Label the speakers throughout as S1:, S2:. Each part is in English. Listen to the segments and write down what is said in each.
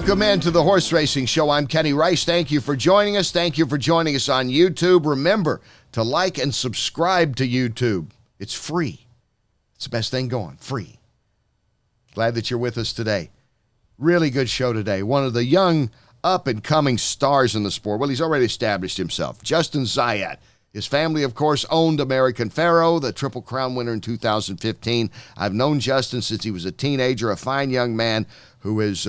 S1: Welcome into the Horse Racing Show. I'm Kenny Rice. Thank you for joining us. Thank you for joining us on YouTube. Remember to like and subscribe to YouTube. It's free. It's the best thing going. Free. Glad that you're with us today. Really good show today. One of the young up-and-coming stars in the sport. Well, he's already established himself. Justin Zayat. His family, of course, owned American Pharoah, the Triple Crown winner in 2015. I've known Justin since he was a teenager, a fine young man who is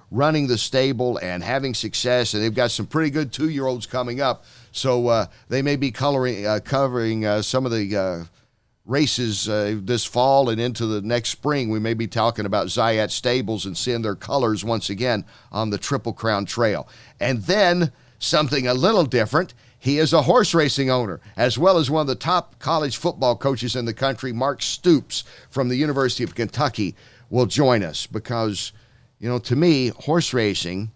S1: running the stable and having success, and they've got some pretty good 2-year-olds coming up. So they may be covering some of the races this fall and into the next spring. We may be talking about Zayat Stables and seeing their colors once again on the Triple Crown Trail. And then something a little different. He is a horse racing owner, as well as one of the top college football coaches in the country. Mark Stoops from the University of Kentucky will join us because, you know, to me, horse racing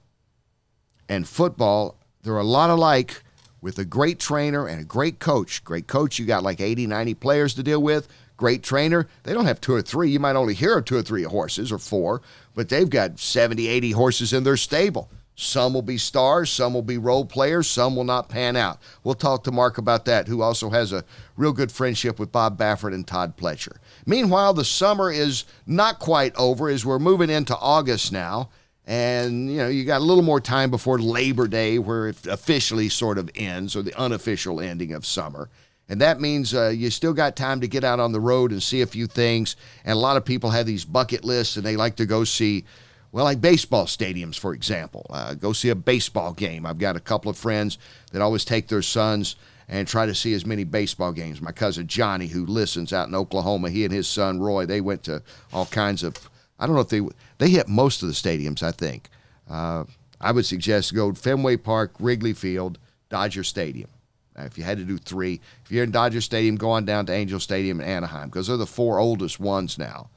S1: and football, they're a lot alike with a great trainer and a great coach. Great coach, you got like 80, 90 players to deal with. Great trainer, they don't have 2 or 3. You might only hear of 2 or 3 horses or 4, but they've got 70, 80 horses in their stable. Some will be stars, some will be role players, some will not pan out. We'll talk to Mark about that, who also has a real good friendship with Bob Baffert and Todd Pletcher. Meanwhile, the summer is not quite over as we're moving into August now. And, you know, you got a little more time before Labor Day, where it officially sort of ends, or the unofficial ending of summer. And that means you still got time to get out on the road and see a few things. And a lot of people have these bucket lists, and they like to go see, well, like baseball stadiums, for example. Go see a baseball game. I've got a couple of friends that always take their sons and try to see as many baseball games. My cousin Johnny, who listens out in Oklahoma, he and his son Roy, they went to all kinds of, I don't know if they hit most of the stadiums, I think. I would suggest go to Fenway Park, Wrigley Field, Dodger Stadium. If you had to do 3, if you're in Dodger Stadium, go on down to Angel Stadium in Anaheim, because they're the 4 oldest ones now.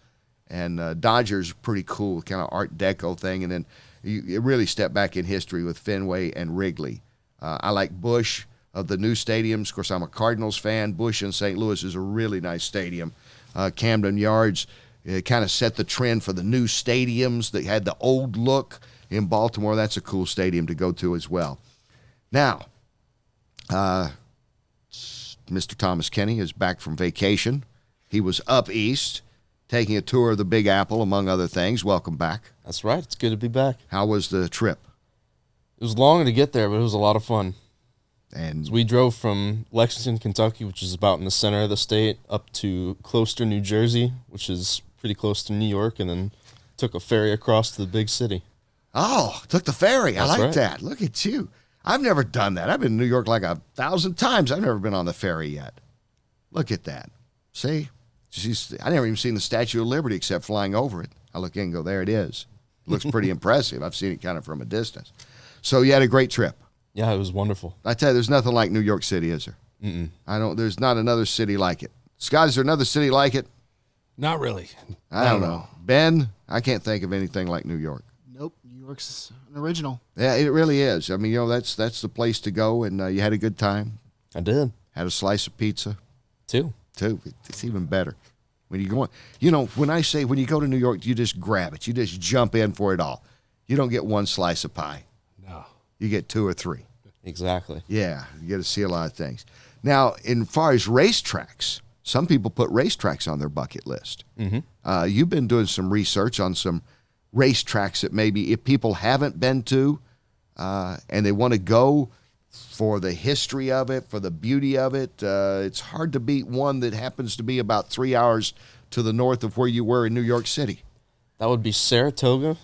S1: And Dodger's pretty cool, kind of Art Deco thing. And then you really step back in history with Fenway and Wrigley. I like Busch of the new stadiums. Of course, I'm a Cardinals fan. Busch in St. Louis is a really nice stadium. Camden Yards kind of set the trend for the new stadiums that had the old look in Baltimore. That's a cool stadium to go to as well. Now, Mr. Thomas Kenny is back from vacation. He was up east, taking a tour of the Big Apple, among other things. Welcome back.
S2: That's right. It's good to be back.
S1: How was the trip?
S2: It was long to get there, but it was a lot of fun.
S1: And
S2: so we drove from Lexington, Kentucky, which is about in the center of the state, up to Closter, New Jersey, which is pretty close to New York, and then took a ferry across to the big city.
S1: Oh, took the ferry.
S2: That's
S1: I like
S2: right.
S1: that. Look at you. I've never done that. I've been in New York like 1,000 times. I've never been on the ferry yet. Look at that. See? I never even seen the Statue of Liberty except flying over it. I look in and go, there it is. Looks pretty impressive. I've seen it kind of from a distance. So you had a great trip.
S2: Yeah, it was wonderful.
S1: I tell you, there's nothing like New York City, is there?
S2: Mm-mm.
S1: There's not another city like it. Scott, is there another city like it?
S3: Not really.
S1: I don't know. Ben, I can't think of anything like New York.
S4: Nope, New York's an original.
S1: Yeah, it really is. I mean, you know, that's the place to go, and you had a good time.
S2: I did.
S1: Had a slice of pizza.
S2: Too.
S1: It's even better. When you go, you know, when you go to New York, you just grab it. You just jump in for it all. You don't get one slice of pie.
S3: No.
S1: You get 2 or 3.
S2: Exactly.
S1: Yeah, you get to see a lot of things. Now, in far as racetracks, some people put racetracks on their bucket list.
S2: Mm-hmm.
S1: You've been doing some research on some racetracks that maybe if people haven't been to and they want to go for the history of it, for the beauty of it, it's hard to beat one that happens to be about 3 hours to the north of where you were in New York City.
S2: That would be Saratoga.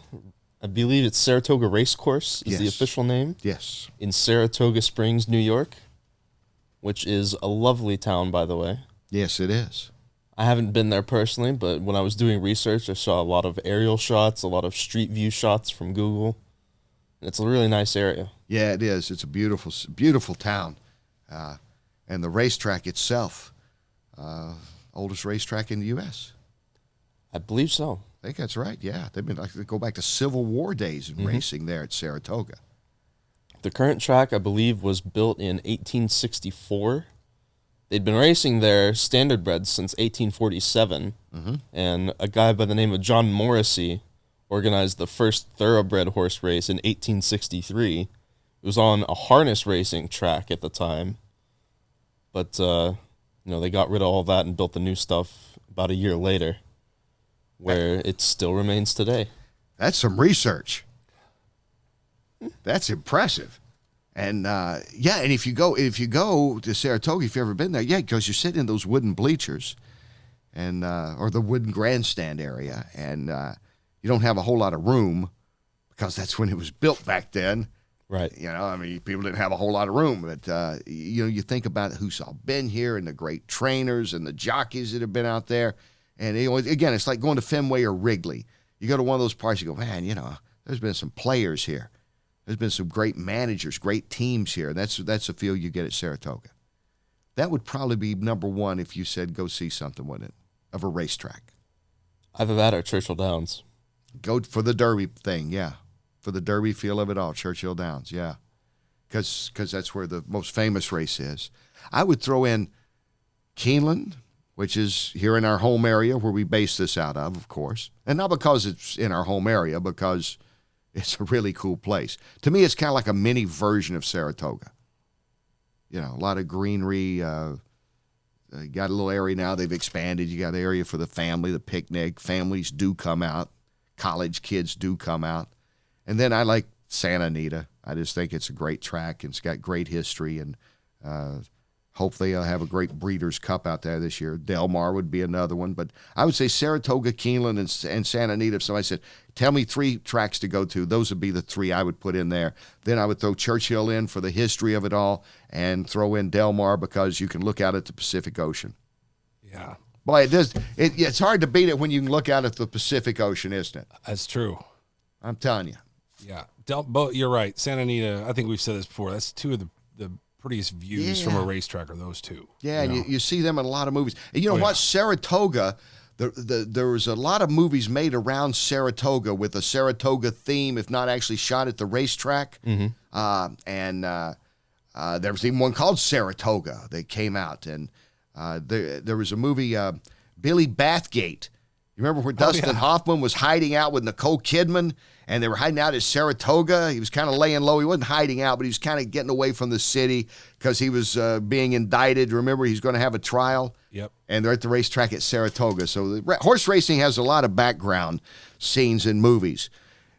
S2: I believe it's Saratoga Racecourse is
S1: Yes.
S2: the official name.
S1: Yes.
S2: In Saratoga Springs, New York, which is a lovely town, by the way.
S1: Yes, it is.
S2: I haven't been there personally, but when I was doing research, I saw a lot of aerial shots, a lot of street view shots from Google. It's a really nice area.
S1: Yeah, it is. It's a beautiful, beautiful town. And the racetrack itself, oldest racetrack in the U.S.
S2: I believe so.
S1: I think that's right, yeah. They go back to Civil War days in racing there at Saratoga.
S2: The current track, I believe, was built in 1864. They'd been racing there standardbreds since 1847, and a guy by the name of John Morrissey organized the first thoroughbred horse race in 1863. It was on a harness racing track at the time. But, they got rid of all that and built the new stuff about a year later, where it still remains today.
S1: That's some research. That's impressive. And, and if you go to Saratoga, if you've ever been there, because you're sitting in those wooden bleachers and or the wooden grandstand area, and you don't have a whole lot of room because that's when it was built back then.
S2: Right.
S1: People didn't have a whole lot of room, but, you think about who's all been here and the great trainers and the jockeys that have been out there. And, again, it's like going to Fenway or Wrigley. You go to one of those parks, you go, man, there's been some players here. There's been some great managers, great teams here. That's the feel you get at Saratoga. That would probably be number one if you said go see something, wouldn't it, of a racetrack.
S2: I've had at Churchill Downs.
S1: Go for the Derby thing, yeah. For the Derby feel of it all, Churchill Downs, yeah. Because that's where the most famous race is. I would throw in Keeneland, which is here in our home area where we base this out of course. And not because it's in our home area, because it's a really cool place. To me, it's kind of like a mini version of Saratoga. A lot of greenery. Got a little area now. They've expanded. You got an area for the family, the picnic. Families do come out. College kids do come out. And then I like Santa Anita. I just think it's a great track, and it's got great history, and hopefully they'll have a great Breeders' Cup out there this year. Del Mar would be another one. But I would say Saratoga, Keeneland, and Santa Anita. If somebody said, tell me 3 tracks to go to, those would be the 3 I would put in there. Then I would throw Churchill in for the history of it all, and throw in Del Mar because you can look out at the Pacific Ocean.
S3: Yeah.
S1: Boy, it's hard to beat it when you can look out at the Pacific Ocean, isn't it?
S3: That's true.
S1: I'm telling you.
S3: Yeah. You're right. Santa Anita, I think we've said this before. That's 2 of the prettiest views from a racetrack are those 2.
S1: Yeah, and you see them in a lot of movies. And what? Saratoga, there was a lot of movies made around Saratoga with a Saratoga theme, if not actually shot at the racetrack. Mm-hmm. There was even one called Saratoga that came out. And there was a movie, Billy Bathgate. You remember where Dustin Hoffman was hiding out with Nicole Kidman, and they were hiding out at Saratoga? He was kind of laying low. He wasn't hiding out, but he was kind of getting away from the city because he was being indicted. Remember, he's going to have a trial?
S3: Yep. And
S1: they're at the racetrack at Saratoga. So horse racing has a lot of background scenes in movies.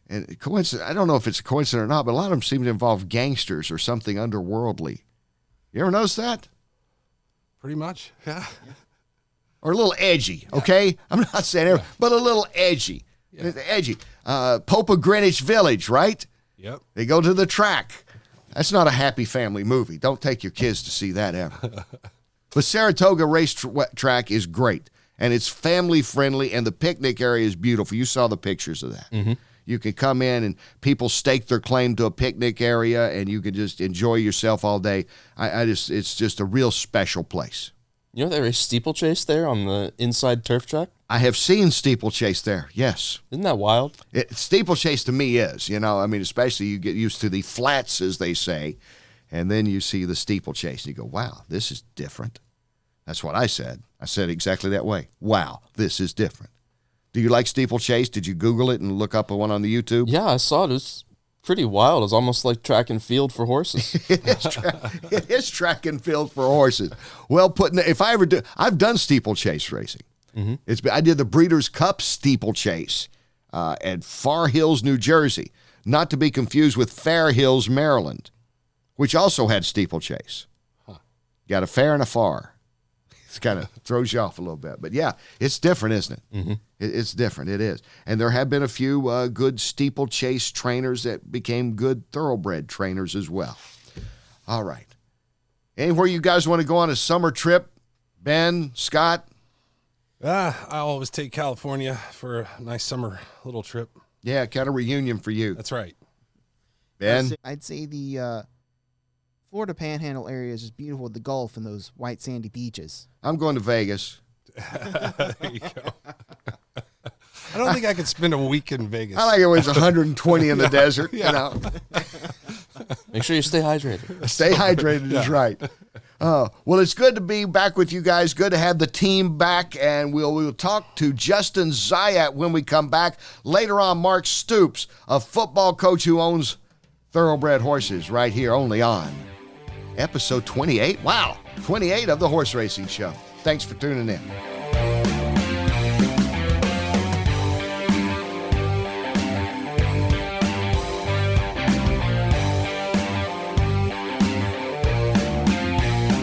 S1: And I don't know if it's a coincidence or not, but a lot of them seem to involve gangsters or something underworldly. You ever notice that?
S3: Pretty much, yeah.
S1: Or a little edgy, okay? I'm not saying everything, but a little edgy. Yeah. Edgy. Pope of Greenwich Village, right?
S3: Yep.
S1: They go to the track. That's not a happy family movie. Don't take your kids to see that ever. But Saratoga racetrack is great, and it's family-friendly, and the picnic area is beautiful. You saw the pictures of that. Mm-hmm. You can come in, and people stake their claim to a picnic area, and you can just enjoy yourself all day. It's just a real special place.
S2: You know they race Steeplechase there on the inside turf track?
S1: I have seen Steeplechase there, yes.
S2: Isn't that wild?
S1: Steeplechase to me is, especially you get used to the flats, as they say, and then you see the Steeplechase, and you go, wow, this is different. That's what I said. I said exactly that way. Wow, this is different. Do you like Steeplechase? Did you Google it and look up one on the YouTube?
S2: Yeah, I saw it. It was pretty wild. It's almost like track and field for horses.
S1: It is track and field for horses. Well, I've done steeplechase racing. Mm-hmm. I did the Breeders' Cup steeplechase at Far Hills, New Jersey, not to be confused with Fair Hills, Maryland, which also had steeplechase. Huh. Got a fair and a far. It kind of throws you off a little bit. But yeah, it's different, isn't it? Mm-hmm. It's different. It is. And there have been a few good steeplechase trainers that became good thoroughbred trainers as well. All right. Anywhere you guys want to go on a summer trip? Ben, Scott?
S3: I always take California for a nice summer little trip.
S1: Yeah, kind of reunion for you.
S3: That's right.
S1: Ben?
S4: I'd say the Florida Panhandle area is just beautiful with the Gulf and those white sandy beaches.
S1: I'm going to Vegas.
S3: There you go. I don't think I could spend a week in Vegas.
S1: I like it when it's 120 in the desert.
S3: Yeah.
S2: Make sure you stay hydrated.
S1: Stay hydrated is right. Well, it's good to be back with you guys. Good to have the team back, and we'll talk to Justin Zayat when we come back. Later on, Mark Stoops, a football coach who owns thoroughbred horses, right here only on episode 28. Wow, 28 of the Horse Racing Show. Thanks for tuning in.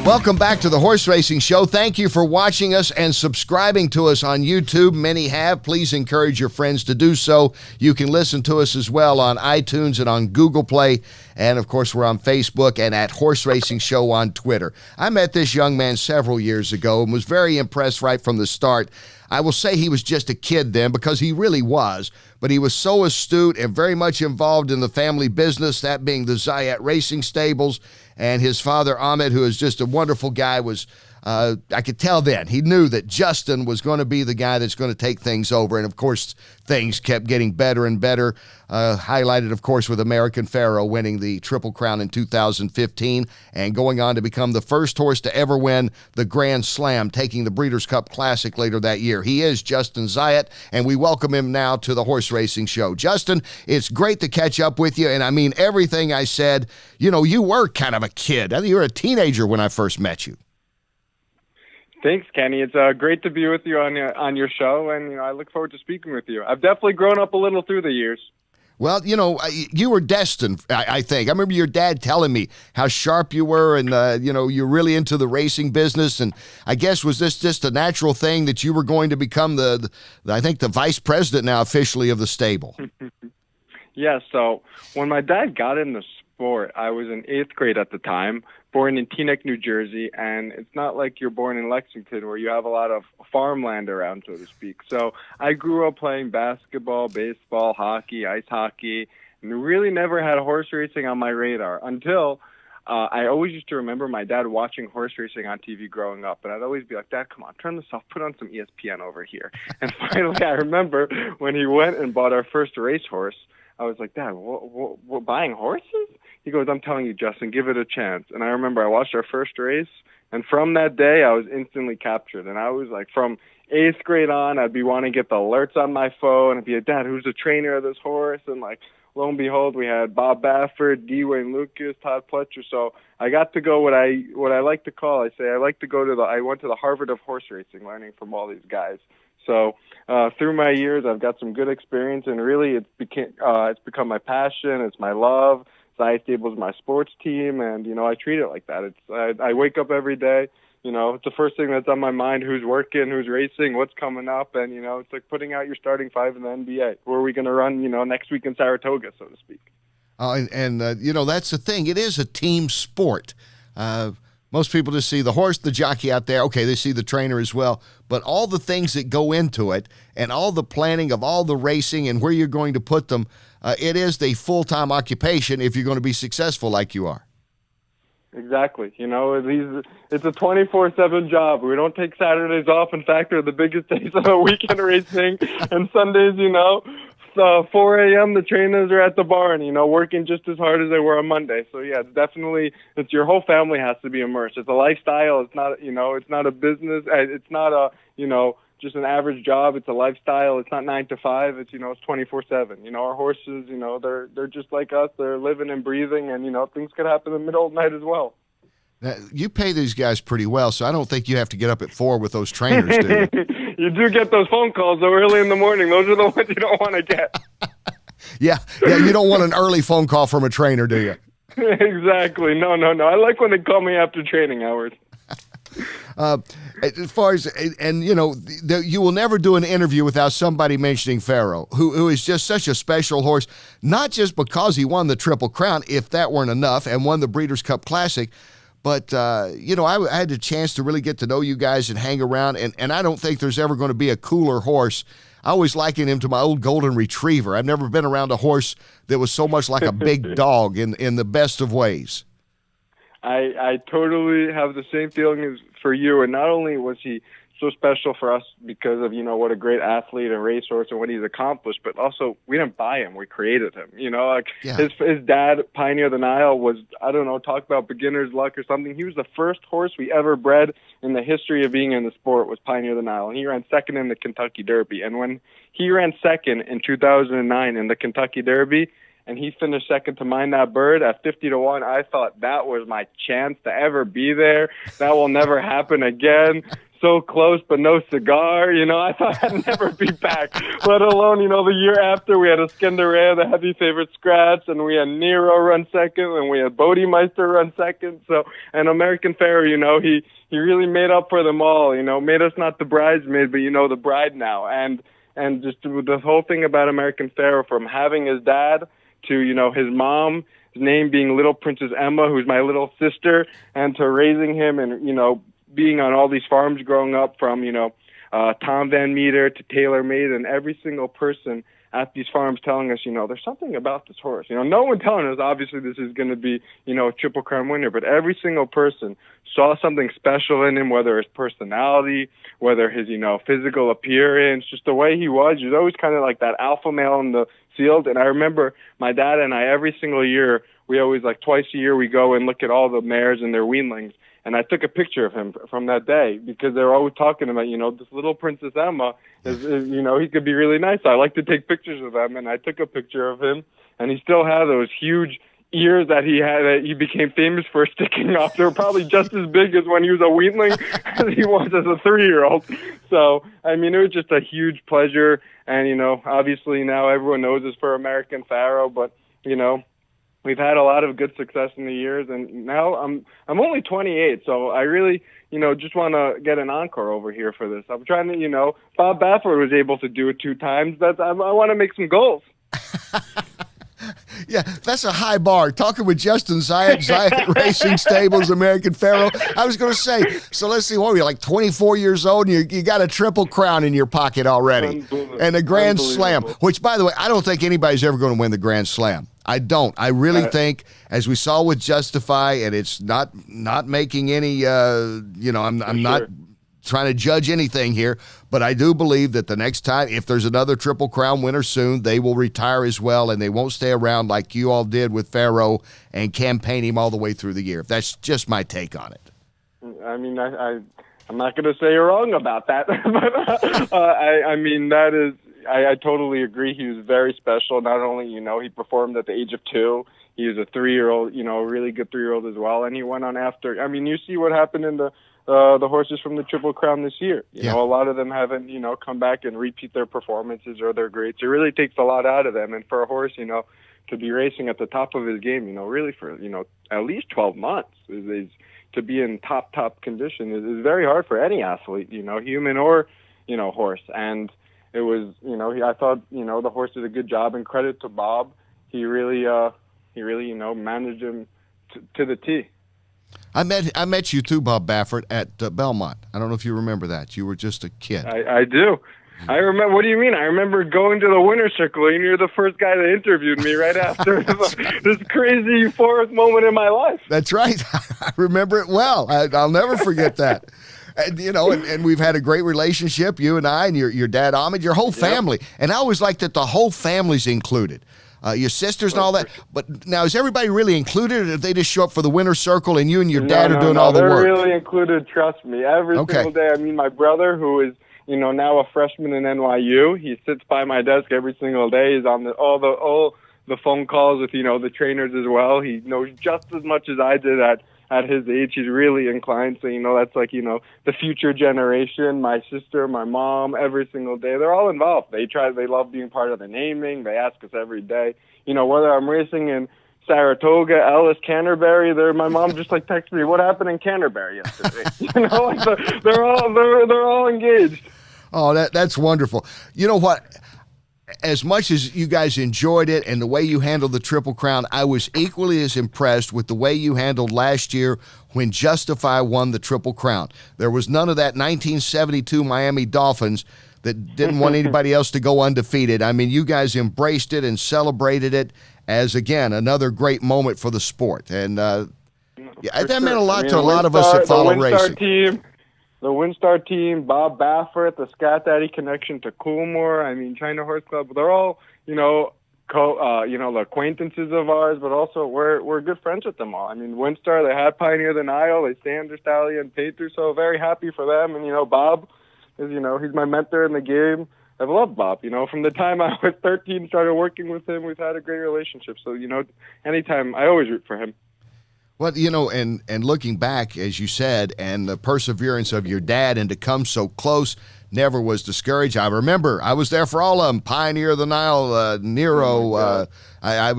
S1: Welcome back to the Horse Racing Show. Thank you for watching us and subscribing to us on YouTube. Many have. Please encourage your friends to do so. You can listen to us as well on iTunes and on Google Play. And, of course, we're on Facebook and at Horse Racing Show on Twitter. I met this young man several years ago and was very impressed right from the start. I will say he was just a kid then, because he really was, but he was so astute and very much involved in the family business, that being the Zayat Racing Stables. And his father, Ahmed, who is just a wonderful guy, was, I could tell then, he knew that Justin was going to be the guy that's going to take things over. And, of course, things kept getting better and better, highlighted, of course, with American Pharoah winning the Triple Crown in 2015 and going on to become the first horse to ever win the Grand Slam, taking the Breeders' Cup Classic later that year. He is Justin Zayat, and we welcome him now to the Horse Racing Show. Justin, it's great to catch up with you, and I mean everything I said. You know, you were kind of a kid. I think you were a teenager when I first met you.
S5: Thanks, Kenny. It's great to be with you on your show, and I look forward to speaking with you. I've definitely grown up a little through the years.
S1: Well, you were destined, I think. I remember your dad telling me how sharp you were, and, you're really into the racing business. And I guess, was this just a natural thing that you were going to become the vice president now officially of the stable?
S5: Yeah, so when my dad got into sport, I was in 8th grade at the time, born in Teaneck, New Jersey, and it's not like you're born in Lexington where you have a lot of farmland around, so to speak. So I grew up playing basketball, baseball, hockey, ice hockey, and really never had horse racing on my radar until I always used to remember my dad watching horse racing on TV growing up, and I'd always be like, Dad, come on, turn this off, put on some ESPN over here. And finally, I remember when he went and bought our first racehorse, I was like, Dad, what buying horses? He goes, I'm telling you, Justin, give it a chance. And I remember I watched our first race, and from that day, I was instantly captured. And I was like, from 8th grade on, I'd be wanting to get the alerts on my phone. I'd be like, Dad, who's the trainer of this horse? And like, lo and behold, we had Bob Baffert, D. Wayne Lucas, Todd Pletcher. So I got to go what I like to call, I went to the Harvard of horse racing, learning from all these guys. So through my years, I've got some good experience, and really it's become my passion. It's my love. Zayat Stables is my sports team, and, I treat it like that. I wake up every day, it's the first thing that's on my mind: who's working, who's racing, what's coming up, and, it's like putting out your starting 5 in the NBA. Where are we going to run, next week in Saratoga, so to speak.
S1: That's the thing. It is a team sport. Most people just see the horse, the jockey out there. Okay, they see the trainer as well. But all the things that go into it and all the planning of all the racing and where you're going to put them, it is the full-time occupation if you're going to be successful like you are.
S5: Exactly. It's a 24/7 job. We don't take Saturdays off. In fact, they're the biggest days of the weekend racing. And Sundays, 4 a.m. the trainers are at the barn, working just as hard as they were on Monday. So yeah, it's your whole family has to be immersed. It's a lifestyle. It's not, it's not a business. It's not a, just an average job. It's a lifestyle. It's not 9 to 5. It's, it's 24/7. Our horses, they're just like us. They're living and breathing, and, things could happen in the middle of the night as well.
S1: Now, you pay these guys pretty well, so I don't think you have to get up at 4 with those trainers, do you?
S5: You do get those phone calls, though, early in the morning. Those are the ones you don't want to get.
S1: Yeah, you don't want an early phone call from a trainer, do you?
S5: Exactly. No. I like when they call me after training hours.
S1: As far as, and you will never do an interview without somebody mentioning Pharoah, who is just such a special horse, not just because he won the Triple Crown, if that weren't enough, and won the Breeders' Cup Classic, but, I had the chance to really get to know you guys and hang around, and I don't think there's ever going to be a cooler horse. I always liken him to my old golden retriever. I've never been around a horse that was so much like a big dog in the best of ways.
S5: I totally have the same feeling as for you, and not only was he so special for us because of, what a great athlete and racehorse and what he's accomplished, but also we didn't buy him. We created him, his dad, Pioneer the Nile, was, I don't know, talk about beginner's luck or something. He was the first horse we ever bred in the history of being in the sport was Pioneer the Nile. And he ran second in the Kentucky Derby. And when he ran second in 2009 in the Kentucky Derby, and he finished second to Mind That Bird at 50-1. I thought that was my chance to ever be there. That will never happen again. So close, but no cigar. I thought I'd never be back. Let alone, the year after we had a Skenderea, the heavy favorite scratch, and we had Nero run second, and we had Bodemeister run second. So, and American Pharoah, he really made up for them all. Made us not the bridesmaid, but the bride now. And just the whole thing about American Pharoah, from having his dad to, his mom, his name being Little Princess Emma, who's my little sister, and to raising him and, being on all these farms growing up from, Tom Van Meter to Taylor Made, and every single person at these farms telling us, there's something about this horse. No one telling us, obviously, this is going to be, a Triple Crown winner, but every single person saw something special in him, whether his personality, whether his, physical appearance, just the way he was. He was always kind of like that alpha male in the field. And I remember my dad and I, every single year, we always, like twice a year, we go and look at all the mares and their weanlings. And I took a picture of him from that day because they were always talking about, this little Princess Emma is he could be really nice. I like to take pictures of him, and I took a picture of him, and he still had those huge ears that he had that he became famous for sticking off. They were probably just as big as when he was a weanling as he was as a 3-year-old. So, it was just a huge pleasure. And, obviously now everyone knows us for American Pharoah, but, we've had a lot of good success in the years, and now I'm only 28, so I really, just want to get an encore over here for this. I'm trying to, Bob Baffert was able to do it 2 times. I want to make some goals.
S1: Yeah, that's a high bar. Talking with Justin Zayat Racing Stables, American Pharoah. I was going to say, so let's see, what were you, like 24 years old, and you got a Triple Crown in your pocket already, and a Grand Slam, which, by the way, I don't think anybody's ever going to win the Grand Slam. I don't. I really think, as we saw with Justify, and it's not making any, I'm not trying to judge anything here, but I do believe that the next time, if there's another Triple Crown winner soon, they will retire as well, and they won't stay around like you all did with Pharoah and campaign him all the way through the year. That's just my take on it.
S5: I'm not going to say you're wrong about that, but that is. I totally agree. He was very special. Not only, he performed at the age of 2. He was a 3-year-old, a really good 3-year-old as well. And he went on after. You see what happened in the horses from the Triple Crown this year. You know, a lot of them haven't, come back and repeat their performances or their greats. It really takes a lot out of them. And for a horse, to be racing at the top of his game, really for, at least 12 months is to be in top condition is very hard for any athlete, human or, horse. And it was, I thought, the horse did a good job, and credit to Bob. He really, managed him to the T.
S1: I met you too, Bob Baffert, at Belmont. I don't know if you remember that. You were just a kid.
S5: I do. I remember. What do you mean? I remember going to the winner's circle, and you're the first guy that interviewed me right after this crazy euphoric moment in my life.
S1: That's right. I remember it well. I'll never forget that. And, and we've had a great relationship, you and I, and your dad, Ahmed, your whole family. And I always like that the whole family's included. Your sisters and all that. But now, is everybody really included, or did they just show up for the winner's circle and you and your dad are doing all the work?
S5: They're really included, trust me. Every single day. My brother, who is, now a freshman in NYU, he sits by my desk every single day. He's on all the phone calls with, the trainers as well. He knows just as much as I did at his age. He's really inclined. So, that's like, the future generation, my sister, my mom, every single day. They're all involved. They love being part of the naming. They ask us every day, whether I'm racing in Saratoga, Ellis, Canterbury. My mom just texts me, what happened in Canterbury yesterday? They're all engaged.
S1: Oh, that's wonderful. You know what? As much as you guys enjoyed it and the way you handled the Triple Crown, I was equally as impressed with the way you handled last year when Justify won the Triple Crown. There was none of that 1972 Miami Dolphins that didn't want anybody else to go undefeated. You guys embraced it and celebrated it as, again, another great moment for the sport. And that meant a lot to a lot of us that follow racing.
S5: the Windstar team, Bob Baffert, the Scat Daddy connection to Coolmore. I mean, China Horse Club. They're all, the acquaintances of ours, but also we're good friends with them all. I mean, Windstar, they had Pioneer the Nile, they stay under Stallion Painter, so very happy for them. And, Bob is, he's my mentor in the game. I've loved Bob, from the time I was 13, started working with him, we've had a great relationship. So, anytime, I always root for him.
S1: Well, and looking back, as you said, and the perseverance of your dad and to come so close, never was discouraged. I remember I was there for all of them. Pioneer of the Nile, Nero. I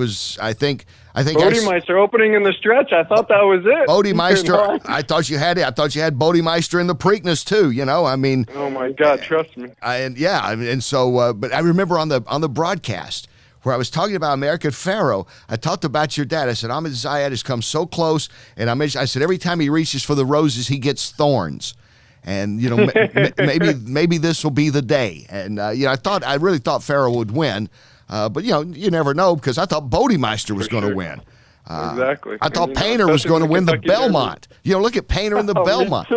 S1: think
S5: Bodemeister opening in the stretch. I thought that was it.
S1: Bodemeister. I thought you had it. I thought you had Bodemeister in the Preakness too. I mean.
S5: Oh my God! Trust me.
S1: But I remember on the broadcast where I was talking about American Pharoah, I talked about your dad. I said, Ahmed Zayat has come so close, and I said every time he reaches for the roses, he gets thorns. And maybe this will be the day. And I really thought Pharoah would win, but you never know, because I thought Bodemeister was going to win.
S5: Exactly.
S1: I thought Painter was going to win the Belmont. Look at Painter in the Belmont.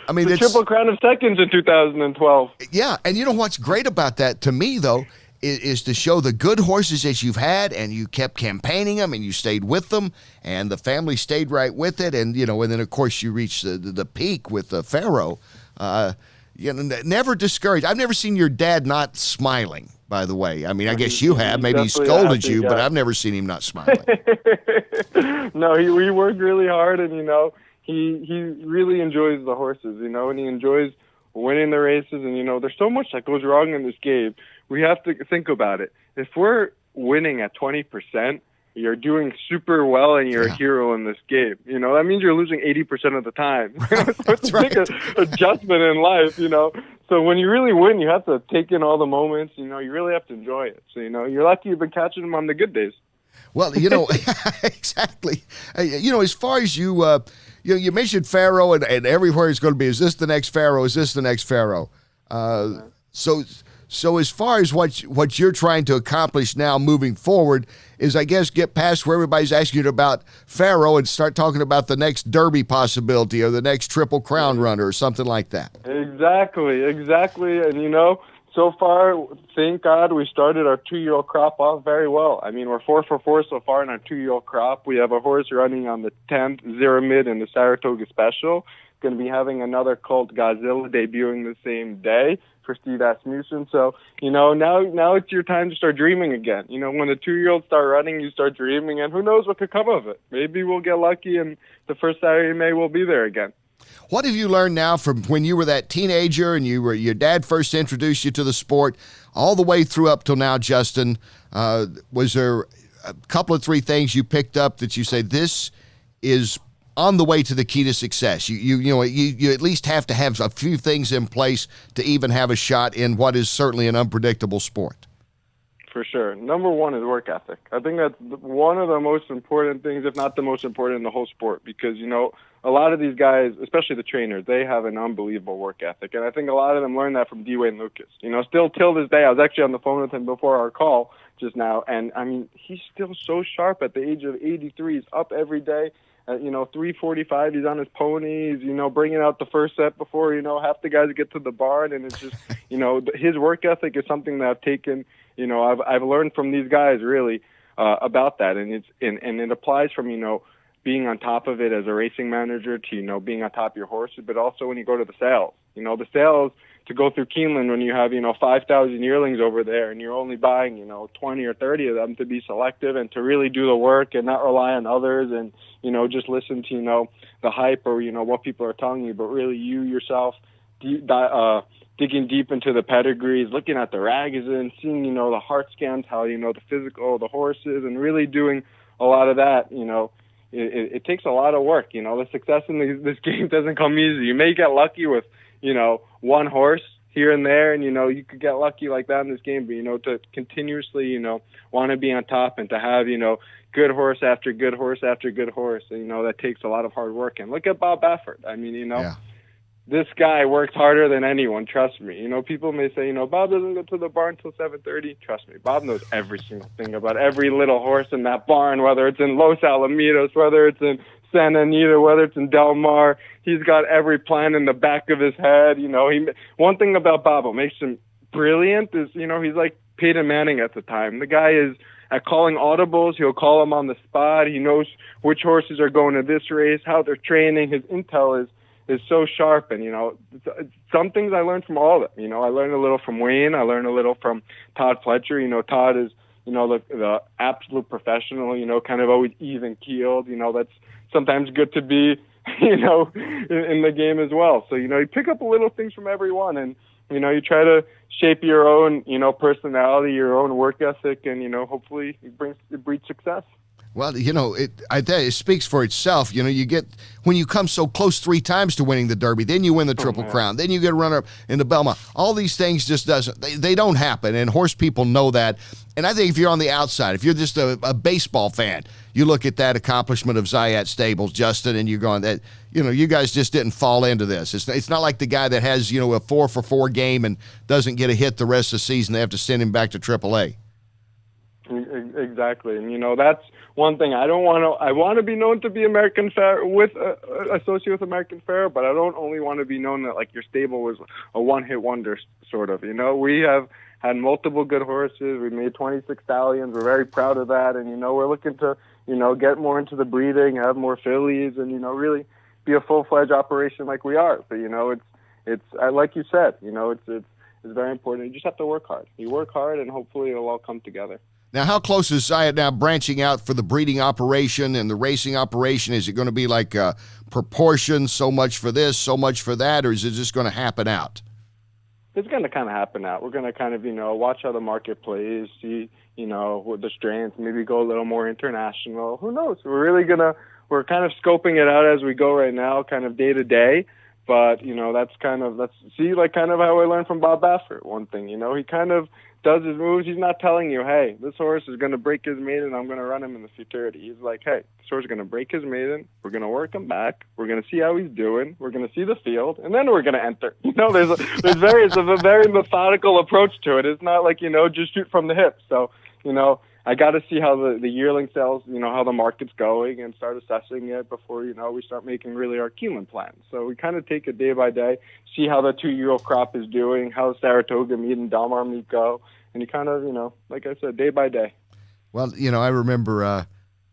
S1: I mean,
S5: the Triple Crown of Seconds in 2012.
S1: Yeah, and what's great about that to me though is to show the good horses that you've had, and you kept campaigning them, and you stayed with them, and the family stayed right with it, and and then of course you reached the peak with Pharoah. Never discouraged. I've never seen your dad not smiling. By the way, I mean, I guess you have. Maybe he scolded you, but I've never seen him not smiling.
S5: No, he worked really hard, and he really enjoys the horses, and he enjoys winning the races, and there's so much that goes wrong in this game. We have to think about it. If we're winning at 20%, you're doing super well and you're a hero in this game. That means you're losing 80% of the time. So it's a big adjustment in life, So when you really win, you have to take in all the moments, you really have to enjoy it. So, you're lucky you've been catching them on the good days.
S1: Well, exactly. As far as you mentioned Pharoah, and everywhere it's going to be, is this the next Pharoah? Is this the next Pharoah? So as far as what you're trying to accomplish now moving forward is, I guess, get past where everybody's asking you about Pharoah and start talking about the next Derby possibility or the next Triple Crown runner or something like that.
S5: Exactly. And, so far, thank God, we started our 2-year-old crop off very well. I mean, we're 4 for 4 so far in our 2-year-old crop. We have a horse running on the 10th, Zero Mid in the Saratoga Special. Going to be having another Colt Godzilla debuting the same day for Steve Asmussen. So, now it's your time to start dreaming again. When the 2-year-olds start running, you start dreaming, and who knows what could come of it. Maybe we'll get lucky, and the first Saturday in May we'll be there again.
S1: What have you learned now from when you were that teenager and your dad first introduced you to the sport all the way through up till now, Justin? Was there a couple of 3 things you picked up that you say, this is on the way to the key to success? You at least have to have a few things in place to even have a shot in what is certainly an unpredictable sport.
S5: For sure. Number one is work ethic. I think that's one of the most important things, if not the most important in the whole sport, because, a lot of these guys, especially the trainers, they have an unbelievable work ethic. And I think a lot of them learned that from D. Wayne Lucas. still till this day, I was actually on the phone with him before our call just now. And I mean, he's still so sharp at the age of 83. He's up every day. 3:45, he's on his ponies, bringing out the first set before, half the guys get to the barn. And it's just, his work ethic is something that I've taken, I've learned from these guys really about that. And it applies from, being on top of it as a racing manager to, being on top of your horses, but also when you go to the sales. The sales to go through Keeneland when you have, 5,000 yearlings over there and you're only buying, 20 or 30 of them, to be selective and to really do the work and not rely on others and, just listen to, the hype or, what people are telling you, but really you yourself digging deep into the pedigrees, looking at the ragazines, seeing, the heart scans, how, the physical of the horses, and really doing a lot of that, It takes a lot of work. The success in this game doesn't come easy. You may get lucky with, one horse here and there, and, you could get lucky like that in this game. But, to continuously, want to be on top and to have, good horse after good horse after good horse, that takes a lot of hard work. And look at Bob Baffert. I mean, This guy works harder than anyone, trust me. People may say, Bob doesn't go to the barn till 7:30. Trust me, Bob knows every single thing about every little horse in that barn, whether it's in Los Alamitos, whether it's in Santa Anita, whether it's in Del Mar. He's got every plan in the back of his head. One thing about Bob, what makes him brilliant is, he's like Peyton Manning at the time. The guy is at calling audibles. He'll call them on the spot. He knows which horses are going to this race, how they're training. His intel is so sharp. And, some things I learned from all of them. I learned a little from Wayne. I learned a little from Todd Pletcher. Todd is, the absolute professional, kind of always even keeled. That's sometimes good to be, in the game as well. So, you pick up little things from everyone, and, you try to shape your own, personality, your own work ethic, and, hopefully it breeds success.
S1: Well, it speaks for itself. You get, when you come so close 3 times to winning the Derby, then you win the Triple Crown, then you get a runner-up in the Belmont. All these things just they don't happen, and horse people know that. And I think if you're on the outside, if you're just a baseball fan, you look at that accomplishment of Zayat Stables, Justin, and you're going, that you guys just didn't fall into this. It's not like the guy that has, a 4-for-4 game and doesn't get a hit the rest of the season. They have to send him back to AAA.
S5: Exactly, and that's one thing I don't want to. I want to be known to be American Pharoah associated with American Pharoah, but I don't only want to be known that like your stable was a one-hit wonder sort of. We have had multiple good horses. We made 26 stallions. We're very proud of that, and we're looking to get more into the breeding, have more fillies, and really be a full-fledged operation like we are. But it's like you said, it's very important. You just have to work hard. You work hard, and hopefully it'll all come together.
S1: Now, how close is Zayat now branching out for the breeding operation and the racing operation? Is it going to be like proportions, so much for this, so much for that, or is it just going to happen out?
S5: It's going to kind of happen out. We're going to kind of, watch how the market plays, see, with the strands, maybe go a little more international. Who knows? We're kind of scoping it out as we go right now, kind of day to day. But, that's kind of how I learned from Bob Baffert. One thing, he kind of does his moves. He's not telling you, hey, this horse is going to break his maiden, I'm going to run him in the futurity. He's like, hey, this horse is going to break his maiden. We're going to work him back. We're going to see how he's doing. We're going to see the field, and then we're going to enter. It's a very methodical approach to it. It's not like, just shoot from the hip. So, I got to see how the yearling sells, how the market's going, and start assessing it before, we start making really our Keeneland plans. So we kind of take it day by day, see how the 2-year-old crop is doing, how the Saratoga meet and Del Mar meet go, and you kind of, like I said, day by day.
S1: Well, I remember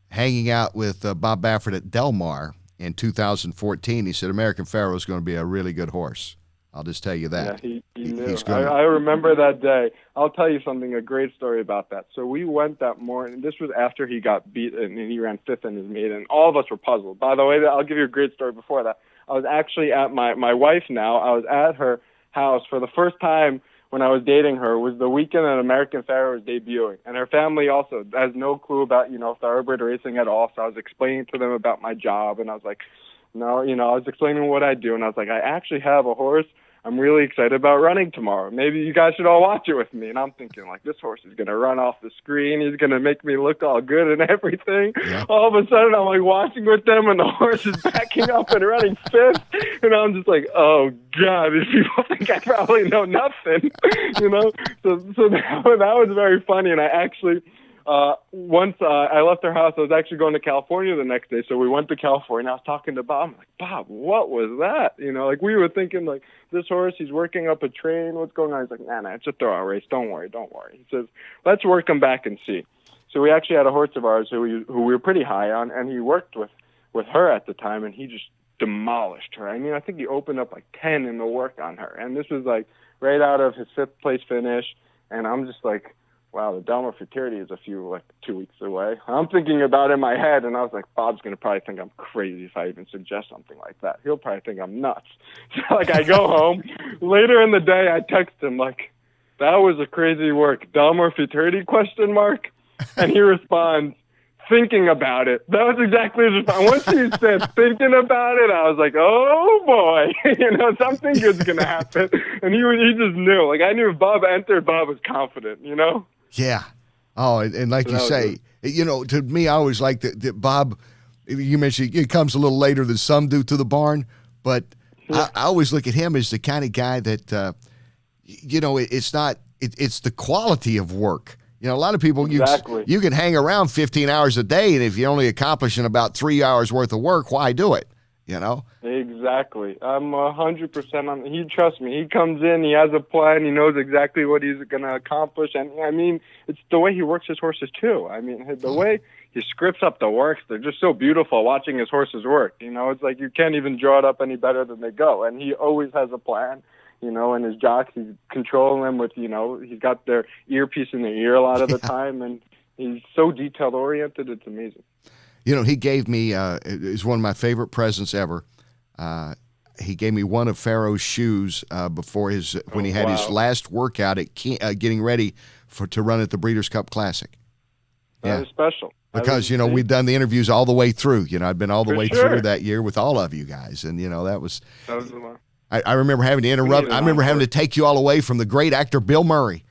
S1: hanging out with Bob Baffert at Del Mar in 2014. He said American Pharoah is going to be a really good horse. I'll just tell you that.
S5: Yeah, he knew. I remember that day. I'll tell you something, a great story about that. So we went that morning. This was after he got beat, and he ran 5th in his maiden. All of us were puzzled. By the way, I'll give you a great story before that. I was actually at my wife now. I was at her house for the first time when I was dating her. It was the weekend that American Pharoah was debuting. And her family also has no clue about, thoroughbred racing at all. So I was explaining to them about my job, and I was like, no, I was explaining what I do, and I was like, I actually have a horse I'm really excited about running tomorrow. Maybe you guys should all watch it with me. And I'm thinking, like, this horse is going to run off the screen. He's going to make me look all good and everything. Yeah. All of a sudden, I'm, like, watching with them, and the horse is backing up and running 5th. And I'm just like, oh, God, these people think I probably know nothing, So that was very funny. And I actually... once I left their house, I was actually going to California the next day. So we went to California. I was talking to Bob. I'm like, Bob, what was that? We were thinking, like, this horse, he's working up a train. What's going on? He's like, nah, it's a throwout race. Don't worry. He says, let's work him back and see. So we actually had a horse of ours who we were pretty high on, and he worked with her at the time, and he just demolished her. I mean, I think he opened up like 10 in the work on her. And this was like right out of his 5th place finish. And I'm just like, wow, the Del Mar Futurity is 2 weeks away. I'm thinking about it in my head, and I was like, Bob's going to probably think I'm crazy if I even suggest something like that. He'll probably think I'm nuts. So, I go home. Later in the day, I text him, like, that was a crazy work. Del Mar Futurity, ? And he responds, thinking about it. That was exactly his response. Once he said thinking about it, I was like, oh, boy. Something good's going to happen. And he just knew. Like, I knew if Bob entered, Bob was confident,
S1: Yeah. Oh, and like you say, to me, I always like that Bob, you mentioned it comes a little later than some do to the barn, but I always look at him as the kind of guy that, it's not, it's the quality of work. You know, a lot of people,
S5: Exactly.
S1: you can hang around 15 hours a day, and if you're only accomplishing about 3 hours worth of work, why do it? You know?
S5: Exactly. I'm 100% on. He trusts me. He comes in. He has a plan. He knows exactly what he's going to accomplish. And I mean, it's the way he works his horses too. I mean, the way he scripts up the works, they're just so beautiful watching his horses work. You know, it's like you can't even draw it up any better than they go. And he always has a plan. You know, and his jocks, he's controlling them with, you know, he's got their earpiece in their ear a lot of the time, and he's so detail oriented. It's amazing.
S1: You know, he gave me, it's one of my favorite presents ever. He gave me one of Pharoah's shoes before when he had his last workout at getting ready to run at the Breeders' Cup Classic.
S5: That is special.
S1: Because, you know, we'd done the interviews all the way through. You know, I'd been all the way through that year with all of you guys. And, you know, that was a lot. I remember having to interrupt. I remember having to take you all away from the great actor Bill Murray.